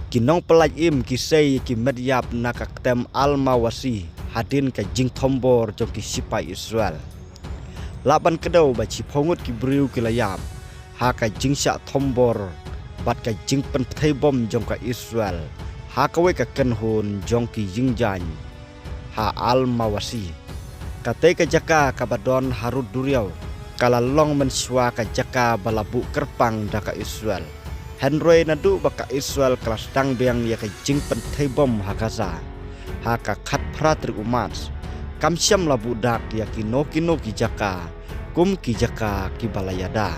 Kinong pelaj im kisay ki medyap nakaktem al-mawasi hadien ka jing tombor jong ki sipai Israel. Laban kedaw ba ci pongut ki briu ki layam ha ka jing syak tombor bat ka jing pen pthai bom jong ka Israel ha ka we ka kynhun jong ki jing jan ha al-mawasi. Kate ka jaka ka badon harut duriau kala long menswa ka jaka balabu kerpang daka Israel. Henry nadu baka Israel kelas dang biang ya ka jing pen thai bom ha Gaza ha ka khat pratri umas kam syam labu dak ya kino ki jaka kum ki jaka ki balayada.